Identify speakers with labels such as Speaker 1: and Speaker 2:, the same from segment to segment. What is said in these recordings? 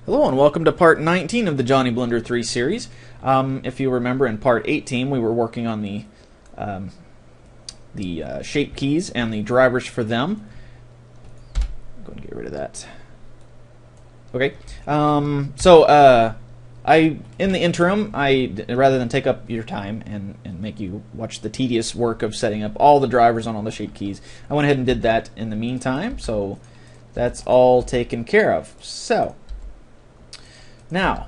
Speaker 1: Hello and welcome to part 19 of the Johnny Blender 3 series. If you remember, in part 18 we were working on the shape keys and the drivers for them. I'm going to get rid of that. Okay. In the interim, rather than take up your time and make you watch the tedious work of setting up all the drivers on all the shape keys, I went ahead and did that in the meantime. So that's all taken care of. So now,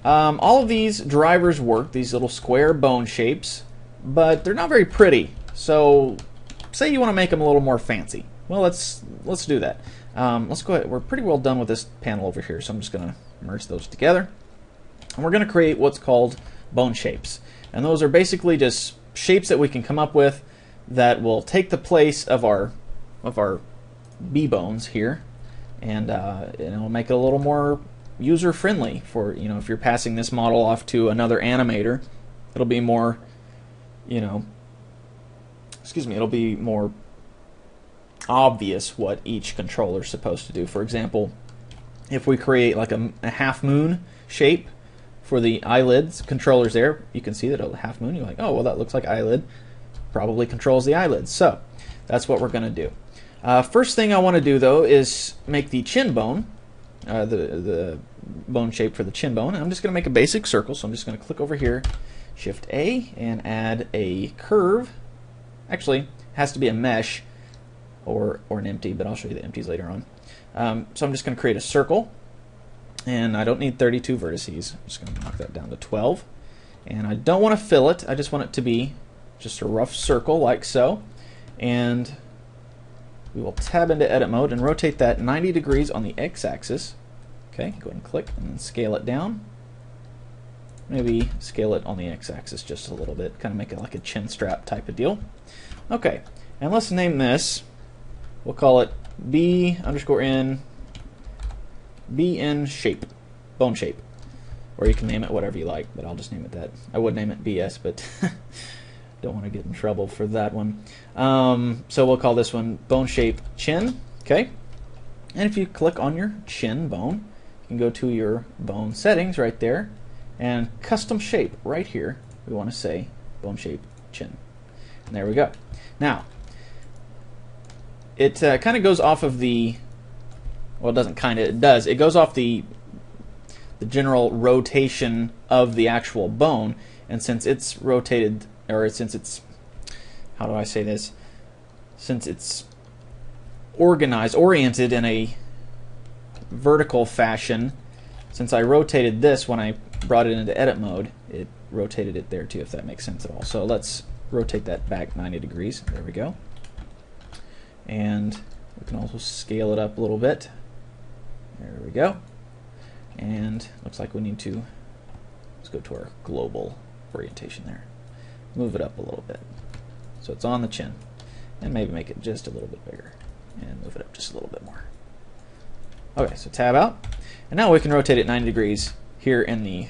Speaker 1: all of these drivers work, these little square bone shapes, but they're not very pretty. So, say you want to make them a little more fancy. Well, let's do that. Let's go ahead. We're pretty well done with this panel over here, so I'm just going to merge those together. And we're going to create what's called bone shapes. And those are basically just shapes that we can come up with that will take the place of our B bones here, and it'll make it a little more user-friendly for, if you're passing this model off to another animator. It'll be more, it'll be more obvious what each controller is supposed to do. For example, if we create like a half moon shape for the eyelids controllers there, you can see that a half moon, you're like, oh, well, that looks like eyelid, probably controls the eyelids. So that's what we're going to do. First thing I want to do, though, is make the chin bone, the bone shape for the chin bone. And I'm just going to make a basic circle, so I'm just going to click over here, Shift A, and add a curve. Actually, it has to be a mesh or an empty, but I'll show you the empties later on. So I'm just going to create a circle, and I don't need 32 vertices. I'm just going to knock that down to 12. And I don't want to fill it. I just want it to be just a rough circle like so. And we will tab into edit mode and rotate that 90 degrees on the x-axis. Okay, go ahead and click and then scale it down. Maybe scale it on the x-axis just a little bit, kind of make it like a chin strap type of deal. Okay, and let's name this. We'll call it B_N shape, bone shape. Or you can name it whatever you like, but I'll just name it that. I would name it BS, but don't want to get in trouble for that one. So we'll call this one bone shape chin. Okay, and if you click on your chin bone, you can go to your bone settings right there, and custom shape right here. We want to say bone shape chin. And there we go. Now, it kind of goes off of the, well, it doesn't kind of, it does. It goes off the general rotation of the actual bone, and since it's rotated, or since it's, how do I say this? Since it's oriented in a vertical fashion, since I rotated this when I brought it into edit mode, it rotated it there too, if that makes sense at all. So let's rotate that back 90 degrees. There we go. And we can also scale it up a little bit. There we go. And looks like we need to, let's go to our global orientation there. Move it up a little bit so it's on the chin, and maybe make it just a little bit bigger, and move it up just a little bit more. Okay, so tab out, and now we can rotate it 90 degrees here in the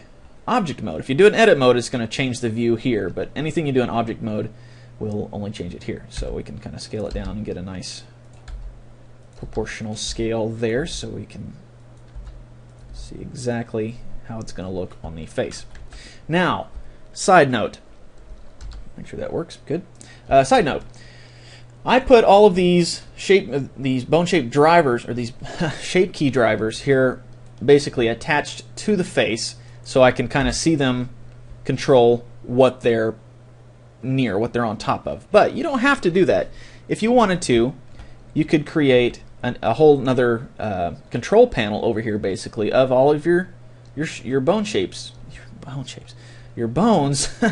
Speaker 1: object mode. If you do it in edit mode, it's going to change the view here, but anything you do in object mode will only change it here. So we can kind of scale it down and get a nice proportional scale there, so we can see exactly how it's going to look on the face. Now, side note, make sure that works. Good. Side note, I put all of these bone shape drivers, or these shape key drivers here, basically attached to the face, so I can kind of see them control what they're near, what they're on top of. But you don't have to do that. If you wanted to, you could create a whole another control panel over here, basically, of all of your bone shapes, your bones.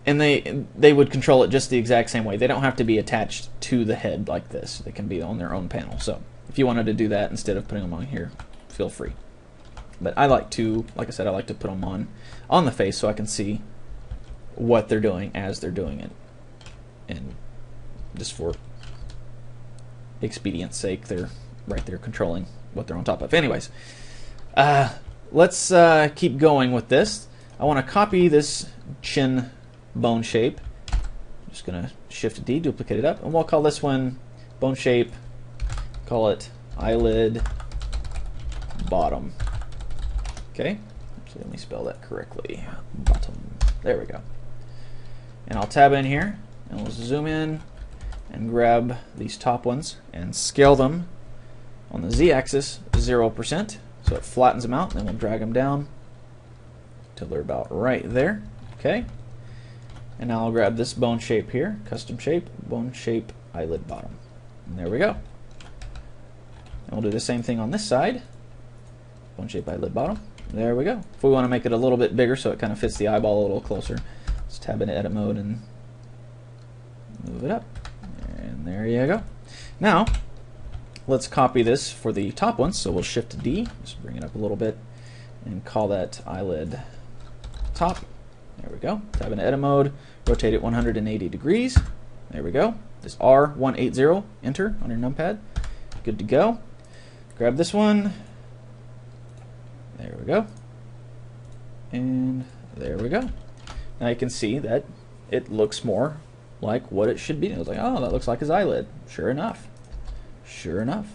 Speaker 1: And they would control it just the exact same way. They don't have to be attached to the head like this. They can be on their own panel. So if you wanted to do that instead of putting them on here, feel free. But I like to, like I said, I like to put them on the face so I can see what they're doing as they're doing it. And just for expedience sake, they're right there controlling what they're on top of. Anyways, let's keep going with this. I want to copy this chin bone shape. I'm just going to Shift D, duplicate it up, and we'll call this one bone shape, call it eyelid bottom. Okay, so let me spell that correctly. Bottom. There we go. And I'll tab in here, and we'll zoom in and grab these top ones and scale them on the z-axis 0%, so it flattens them out, and then we'll drag them down till they're about right there. Okay, and now I'll grab this bone shape here, custom shape, bone shape, eyelid bottom. And there we go. And we'll do the same thing on this side, bone shape, eyelid bottom. There we go. If we want to make it a little bit bigger so it kind of fits the eyeball a little closer, let's tab into edit mode and move it up. And there you go. Now, let's copy this for the top one. So we'll shift D, just bring it up a little bit, and call that eyelid top. There we go. Tab into edit mode, rotate it 180 degrees. There we go. This R180, enter on your numpad. Good to go. Grab this one. There we go. And there we go. Now you can see that it looks more like what it should be. It was like, oh, that looks like his eyelid. Sure enough. Sure enough.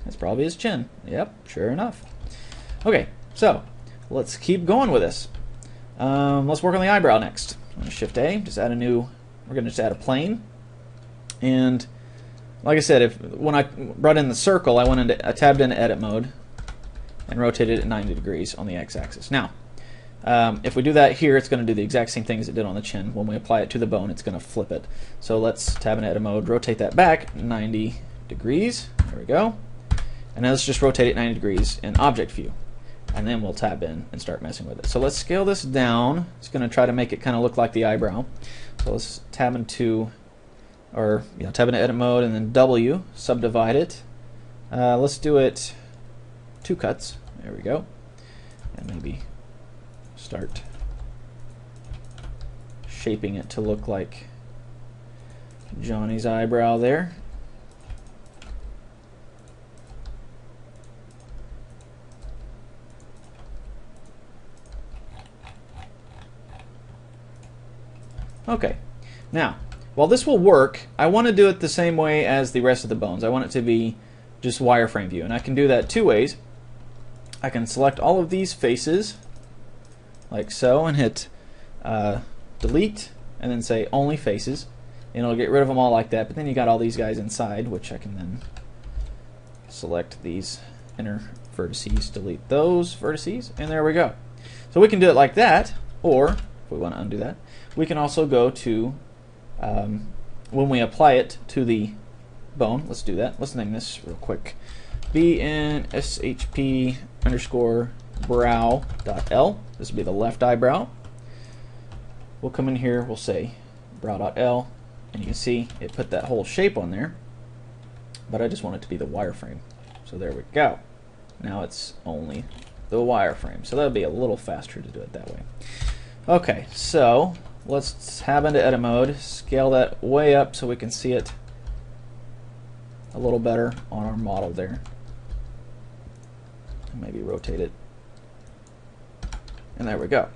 Speaker 1: That's probably his chin. Yep, sure enough. Okay, so let's keep going with this. Let's work on the eyebrow next. I'm going to shift A, just add a new, we're going to just add a plane. And like I said, when I brought in the circle, I tabbed into edit mode and rotated it 90 degrees on the x-axis. Now, if we do that here, it's going to do the exact same thing as it did on the chin. When we apply it to the bone, it's going to flip it. So let's tab into edit mode, rotate that back 90 degrees. There we go. And now let's just rotate it 90 degrees in object view. And then we'll tab in and start messing with it. So let's scale this down. It's going to try to make it kind of look like the eyebrow. So let's tab into, tab into edit mode and then W, subdivide it. Let's do it 2 cuts. There we go. And maybe start shaping it to look like Johnny's eyebrow there. Okay, now while this will work, I want to do it the same way as the rest of the bones. I want it to be just wireframe view, and I can do that 2 ways. I can select all of these faces like so and hit delete and then say only faces, and it'll get rid of them all like that. But then you got all these guys inside, which I can then select these inner vertices, delete those vertices, and there we go. So we can do it like that, or if we want to undo that, we can also go to when we apply it to the bone. Let's do that. Let's name this real quick. BNSHP underscore brow dot L. This will be the left eyebrow. We'll come in here, we'll say brow dot L, and you can see it put that whole shape on there, but I just want it to be the wireframe. So there we go. Now it's only the wireframe. So that'll be a little faster to do it that way. Okay, so let's tab into edit mode, scale that way up so we can see it a little better on our model there. Maybe rotate it. And there we go.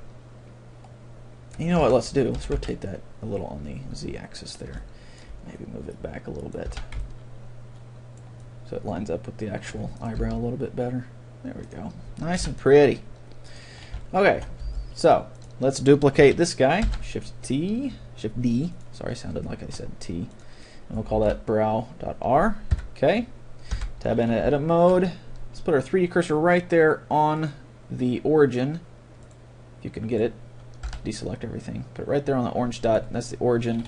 Speaker 1: You know what, let's do? Let's rotate that a little on the z-axis there. Maybe move it back a little bit so it lines up with the actual eyebrow a little bit better. There we go. Nice and pretty. Okay, so let's duplicate this guy. Shift D, sorry, sounded like I said T. And we'll call that brow.R. Okay, tab into edit mode. Let's put our 3D cursor right there on the origin. If you can get it, deselect everything. Put it right there on the orange dot. That's the origin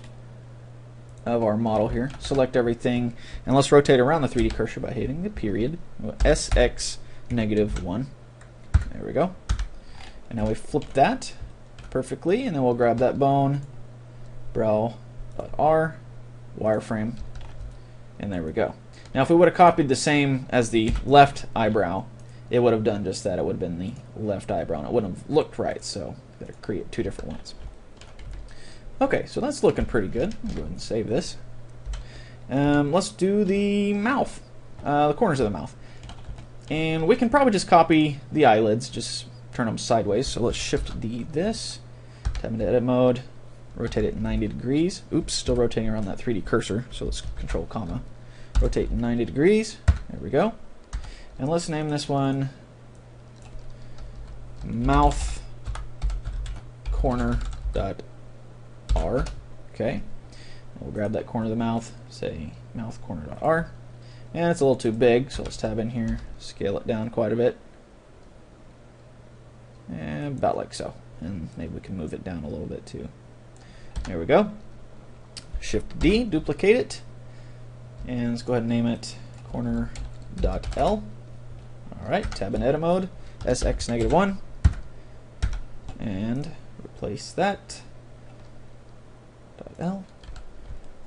Speaker 1: of our model here. Select everything, and let's rotate around the 3D cursor by hitting the period. SX -1. There we go. And now we flip that perfectly, and then we'll grab that bone, brow.R, wireframe, and there we go. Now if we would have copied the same as the left eyebrow, it would have done just that. It would have been the left eyebrow, and it wouldn't have looked right, so we've got to create 2 different ones. Okay, so that's looking pretty good. I'll go ahead and save this. Let's do the mouth, the corners of the mouth. And we can probably just copy the eyelids, just turn them sideways. So let's shift D this, tab into edit mode, rotate it 90 degrees. Oops, still rotating around that 3D cursor, so let's control comma. Rotate 90 degrees, there we go. And let's name this one mouth corner dot R. Okay, we'll grab that corner of the mouth, say mouth corner dot R, and it's a little too big, so let's tab in here, scale it down quite a bit, and about like so. And maybe we can move it down a little bit too. There we go. Shift D, duplicate it, and let's go ahead and name it corner dot L. All right, tab in edit mode, SX-1, and replace that. L.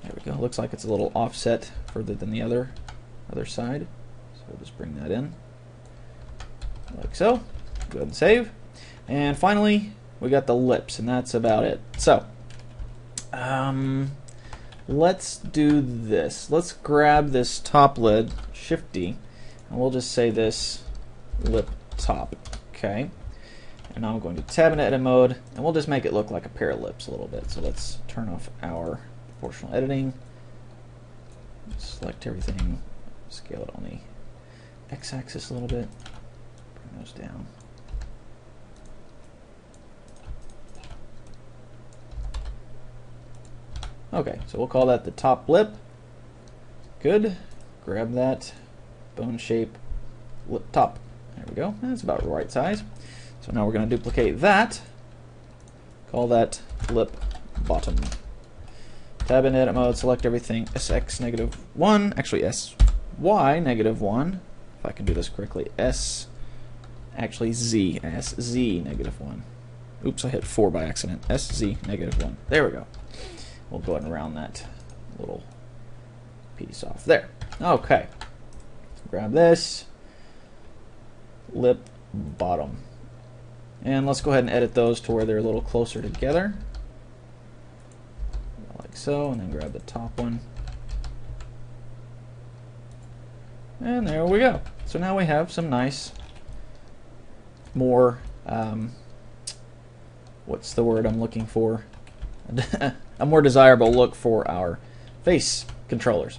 Speaker 1: There we go. Looks like it's a little offset further than the other side. So we'll just bring that in like so. Go ahead and save. And finally, we got the lips, and that's about it. So let's do this. Let's grab this top lid, Shift D, and we'll just say this lip top. Okay. And now I'm going to tab in edit mode, and we'll just make it look like a pair of lips a little bit. So let's turn off our proportional editing, select everything, scale it on the x-axis a little bit, bring those down. Okay, so we'll call that the top lip. Good. Grab that bone shape lip top. There we go. That's about the right size. So now we're going to duplicate that, call that lip bottom. Tab in edit mode, select everything, SX-1, actually SY-1, if I can do this correctly, SZ-1. Oops, I hit 4 by accident, SZ-1. There we go. We'll go ahead and round that little piece off there. Okay, grab this, lip bottom. And let's go ahead and edit those to where they're a little closer together. Like so, and then grab the top one. And there we go. So now we have some nice, more, what's the word I'm looking for? A more desirable look for our face controllers.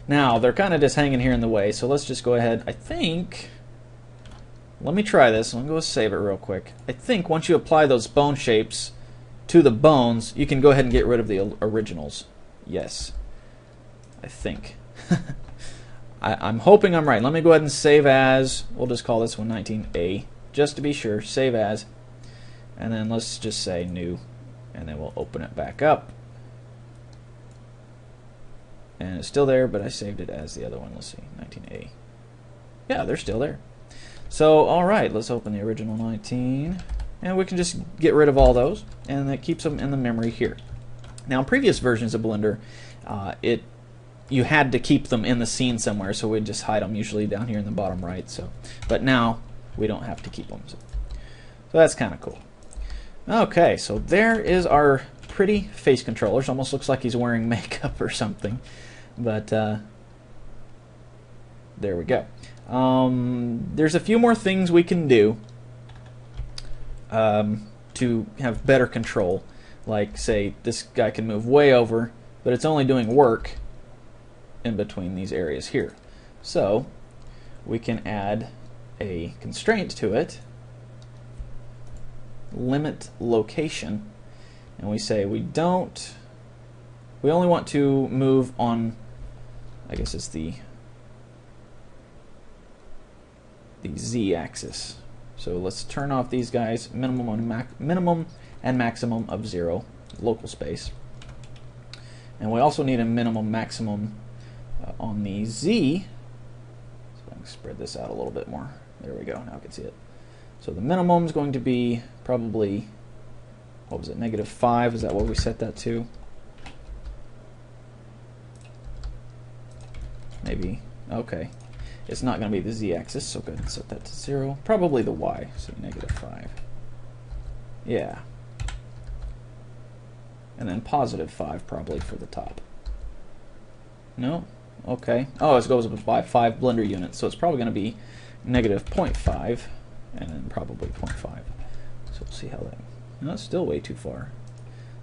Speaker 1: Now, they're kind of just hanging here in the way, so let's just go ahead. I think... Let me try this. I'm going to save it real quick. I think once you apply those bone shapes to the bones, you can go ahead and get rid of the originals. Yes. I think. I'm hoping I'm right. Let me go ahead and save as. We'll just call this one 19A, just to be sure. Save as. And then let's just say new. And then we'll open it back up. And it's still there, but I saved it as the other one. Let's see, 19A. Yeah, they're still there. So, alright, let's open the original 19, and we can just get rid of all those, and that keeps them in the memory here. Now, in previous versions of Blender, you had to keep them in the scene somewhere, so we'd just hide them usually down here in the bottom right. So, but now we don't have to keep them. So that's kind of cool. Okay, so there is our pretty face controllers. Almost looks like he's wearing makeup or something, but there we go. There's a few more things we can do to have better control. Like, say, this guy can move way over, but it's only doing work in between these areas here. So we can add a constraint to it, limit location, and we say we only want to move on, I guess it's the z-axis. So let's turn off these guys, minimum and maximum of 0 local space. And we also need a minimum maximum on the z. So I can spread this out a little bit more. There we go, now I can see it. So the minimum is going to be probably, what was it, -5, is that what we set that to? Maybe, okay. It's not going to be the z-axis, so go ahead and set that to 0. Probably the y, so -5. Yeah. And then +5 probably for the top. No? Okay. Oh, it goes up by 5 Blender units, so it's probably going to be -0.5, and then probably 0.5. So we'll see how that... No, that's still way too far.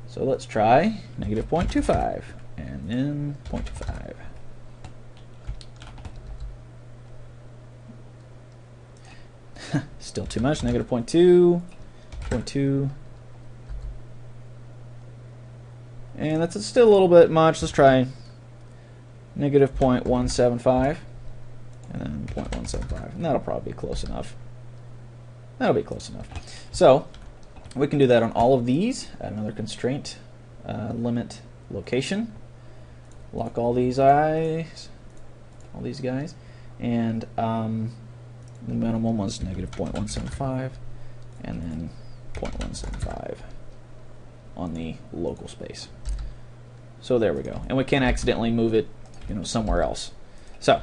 Speaker 1: So let's try -0.25, and then 0.25. Still too much. Negative 0.2, 0.2. And that's still a little bit much. Let's try negative 0.175. And then 0.175. And that'll probably be close enough. That'll be close enough. So we can do that on all of these. Add another constraint. Limit location. Lock all these eyes. All these guys. And the minimum was negative 0.175, and then 0.175 on the local space. So there we go. And we can't accidentally move it, somewhere else. So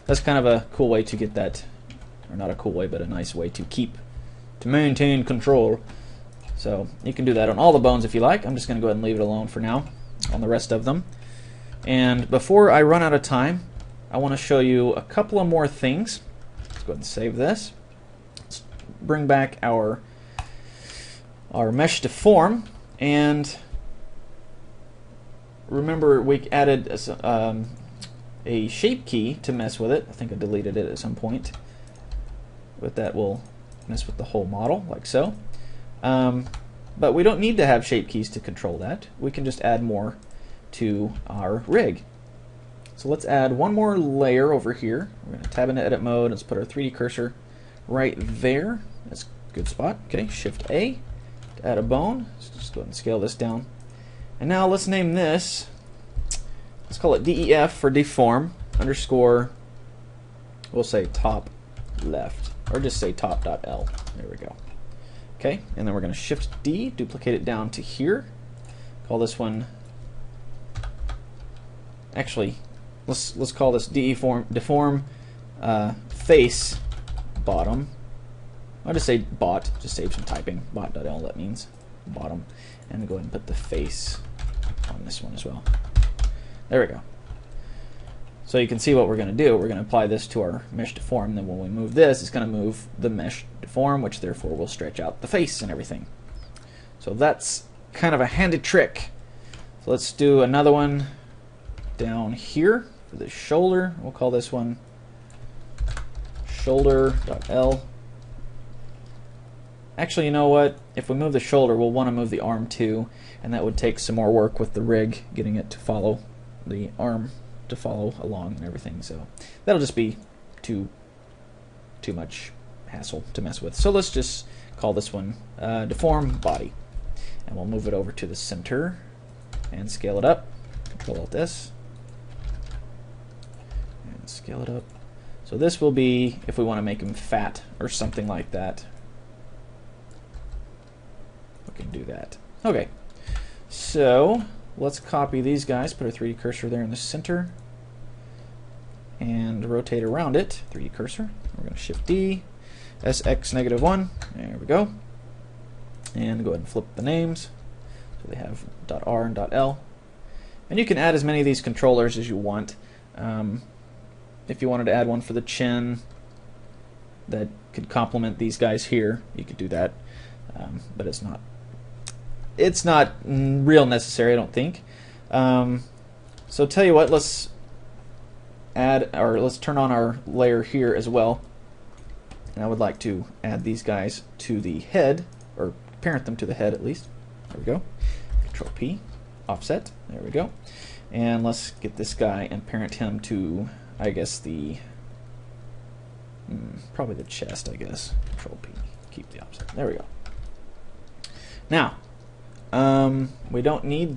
Speaker 1: that's kind of a cool way to get that, or not a cool way, but a nice way to maintain control. So you can do that on all the bones if you like. I'm just going to go ahead and leave it alone for now on the rest of them. And before I run out of time, I want to show you a couple of more things. Let's go ahead and save this. Let's bring back our mesh deform, and remember we added a shape key to mess with it. I think I deleted it at some point, but that will mess with the whole model like so. But we don't need to have shape keys to control that. We can just add more to our rig. So let's add one more layer over here. We're going to tab into edit mode. Let's put our 3D cursor right there. That's a good spot. Okay, Shift A to add a bone. Let's just go ahead and scale this down. And now let's name this, let's call it DEF for deform underscore, we'll say top left, or just say top.l. There we go. Okay, and then we're going to Shift D, duplicate it down to here. Call this one, actually, let's call this deform face bottom. I'll just say bot, just save some typing. Bot.l, that means bottom. And go ahead and put the face on this one as well. There we go. So you can see what we're going to do. We're going to apply this to our mesh deform. Then when we move this, it's going to move the mesh deform, which therefore will stretch out the face and everything. So that's kind of a handy trick. So let's do another one down here for the shoulder. We'll call this one shoulder.l. Actually, you know what? If we move the shoulder, we'll want to move the arm too, and that would take some more work with the rig, getting it to follow the arm to follow along and everything. So that'll just be too much hassle to mess with. So let's just call this one deform body, and we'll move it over to the center and scale it up. Control Alt S and scale it up. So this will be if we want to make him fat or something like that. We can do that. Okay, so let's copy these guys, put our 3D cursor there in the center, and rotate around it, 3D cursor. We're going to Shift D, SX -1, there we go, and go ahead and flip the names, so they have .R and .L. And you can add as many of these controllers as you want. If you wanted to add one for the chin that could complement these guys here, you could do that, but it's not real necessary, I don't think. So tell you what, let's turn on our layer here as well. And I would like to add these guys to the head, or parent them to the head at least. There we go. Control P, offset. There we go. And let's get this guy and parent him to, I guess, the probably the chest, I guess. Control P, keep the offset. There we go. Now, we don't need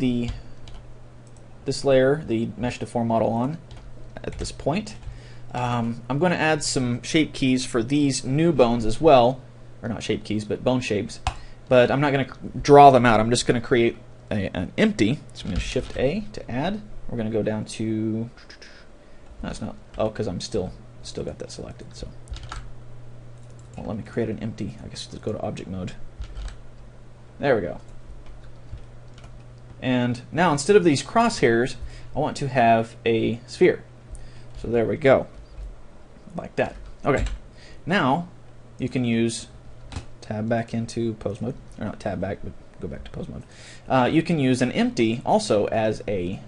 Speaker 1: this layer, the mesh deform model, on at this point. I'm going to add some shape keys for these new bones as well, or not shape keys, but bone shapes. But I'm not going to draw them out. I'm just going to create an empty. So I'm going to Shift A to add. We're going to go down to, no, it's not. Oh, because I'm still got that selected. So, well, let me create an empty. I guess let's go to object mode. There we go. And now instead of these crosshairs, I want to have a sphere. So there we go, like that. Okay, now you can use tab back into pose mode, or not tab back, but go back to pose mode. You can use an empty also as a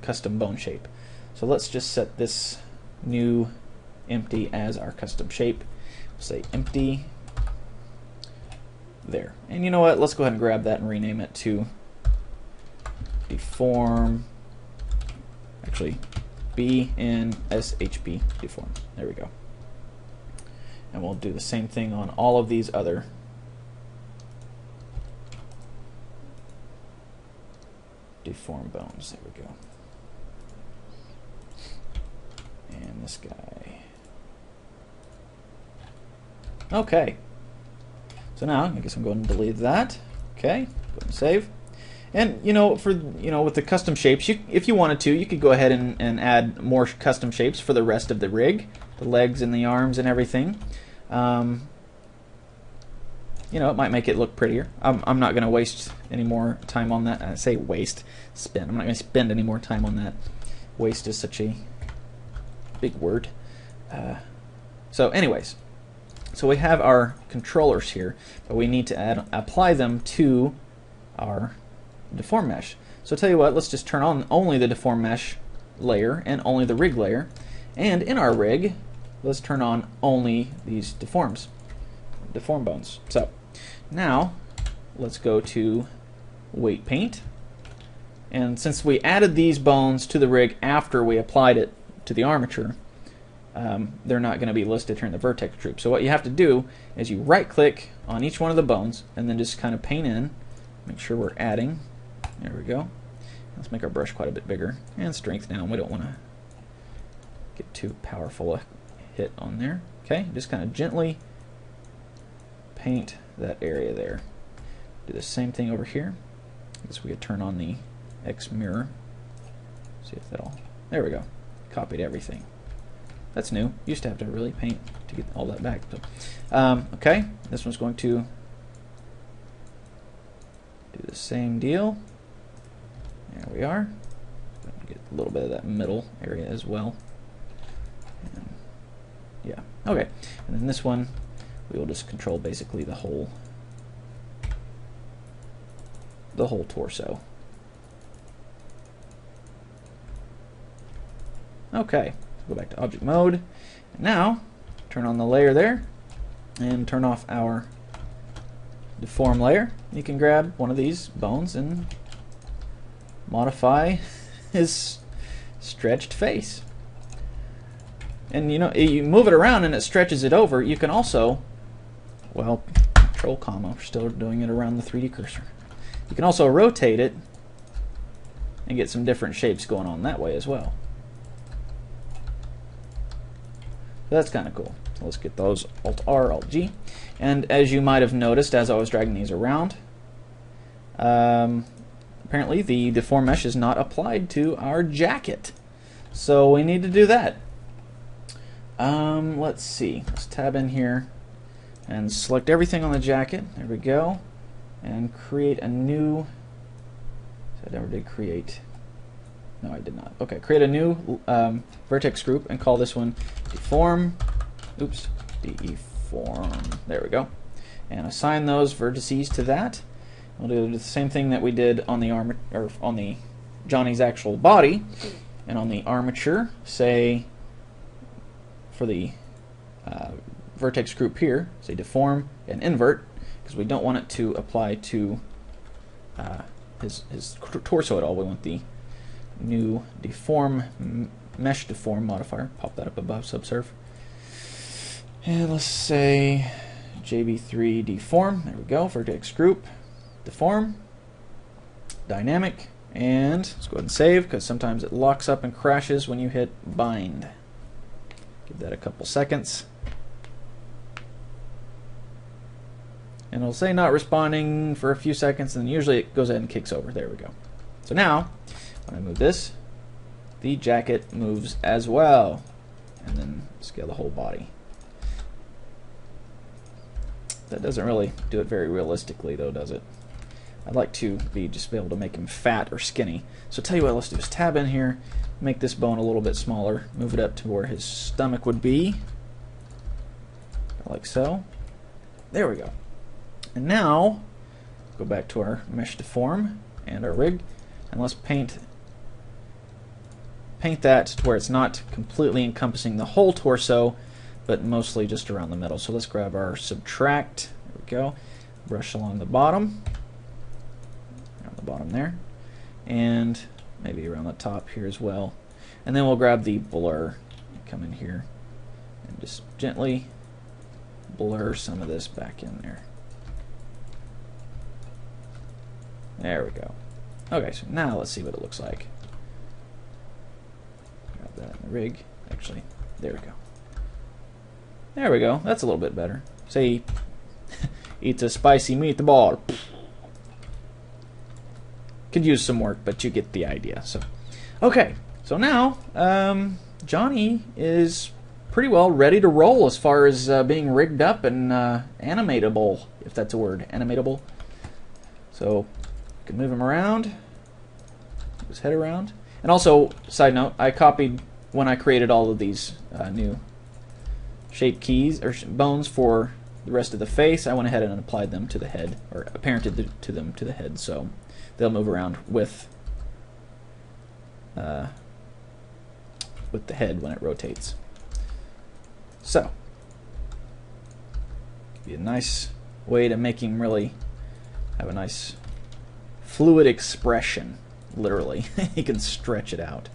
Speaker 1: custom bone shape. So let's just set this new empty as our custom shape. say empty. There. And you know what? Let's go ahead and grab that and rename it to Deform. Actually, BNSHB Deform. There we go. And we'll do the same thing on all of these other deform bones. There we go. And this guy. Okay. So now, I guess I'm going to delete that. Okay, go ahead and save. And with the custom shapes, if you wanted to, you could go ahead and add more custom shapes for the rest of the rig, the legs and the arms and everything. It might make it look prettier. I'm not going to waste any more time on that. I say waste, spend. I'm not going to spend any more time on that. Waste is such a big word. So anyways. So we have our controllers here, but we need to apply them to our deform mesh. So tell you what, let's just turn on only the deform mesh layer and only the rig layer. And in our rig, let's turn on only these deform bones. So now let's go to weight paint. And since we added these bones to the rig after we applied it to the armature, they're not going to be listed here in the vertex group. So what you have to do is you right click on each one of the bones and then just kind of paint in. Make sure we're adding. There we go. Let's make our brush quite a bit bigger and strength down. We don't want to get too powerful a hit on there. Okay, just kind of gently paint that area there. Do the same thing over here. I guess we could turn on the X mirror. See if that'll. There we go. Copied everything. That's new. Used to have to really paint to get all that back. So, okay, this one's going to do the same deal. There we are. Get a little bit of that middle area as well. And yeah, okay. And then this one, we will just control basically the whole torso. Okay. Go back to object mode. And now, turn on the layer there and turn off our deform layer. You can grab one of these bones and modify his stretched face. And you move it around and it stretches it over. You can also, well, control comma, we're still doing it around the 3D cursor. You can also rotate it and get some different shapes going on that way as well. So that's kind of cool. So let's get those Alt-R, Alt-G. And as you might have noticed as I was dragging these around, apparently the deform mesh is not applied to our jacket. So we need to do that. Let's see. Let's tab in here and select everything on the jacket. There we go. And create a new. So I never did create. No, I did not. Okay, create a new vertex group and call this one Deform. Oops, Deform. There we go. And assign those vertices to that. We'll do the same thing that we did on the armor, or on the Johnny's actual body, and on the armature. Say for the vertex group here, say Deform and Invert, because we don't want it to apply to his torso at all. We want the new Deform Mesh Deform modifier. Pop that up above Subsurf. And let's say JB3 Deform. There we go. Vertex group. Deform. Dynamic. And let's go ahead and save, because sometimes it locks up and crashes when you hit bind. Give that a couple seconds. And it'll say not responding for a few seconds, and then usually it goes ahead and kicks over. There we go. So now, when I move this, the jacket moves as well. And then scale the whole body. That doesn't really do it very realistically, though, does it? I'd like to just be able to make him fat or skinny. So tell you what, let's do is tab in here, make this bone a little bit smaller, move it up to where his stomach would be, like so. There we go. And now, go back to our Mesh Deform and our rig, and let's paint that to where it's not completely encompassing the whole torso, but mostly just around the middle. So let's grab our subtract. There we go. Brush along the bottom. Around the bottom there. And maybe around the top here as well. And then we'll grab the blur. Come in here and just gently blur some of this back in there. There we go. Okay, so now let's see what it looks like. Grab that in the rig. Actually, there we go. There we go. That's a little bit better. Say, eats a spicy meatball. Could use some work, but you get the idea. So, okay. So now, Johnny is pretty well ready to roll as far as being rigged up and animatable, if that's a word. Animatable. So, you can move him around. Move his head around. And also, side note, I copied when I created all of these new shape keys or bones for the rest of the face. I went ahead and applied them to the head, or parented to them to the head, so they'll move around with the head when it rotates. So, be a nice way to make him really have a nice fluid expression. Literally, you can stretch it out.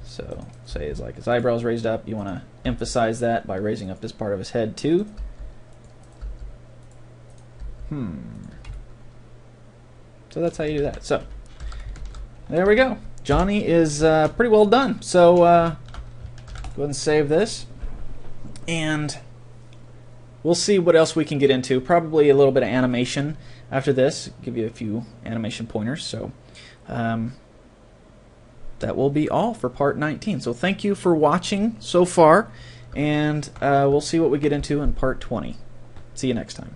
Speaker 1: So, say it's like his eyebrows raised up. You want to emphasize that by raising up this part of his head too. So that's how you do that. So, there we go. Johnny is pretty well done. So, go ahead and save this. And we'll see what else we can get into. Probably a little bit of animation after this. Give you a few animation pointers. So, that will be all for part 19. So thank you for watching so far, and we'll see what we get into in part 20. See you next time.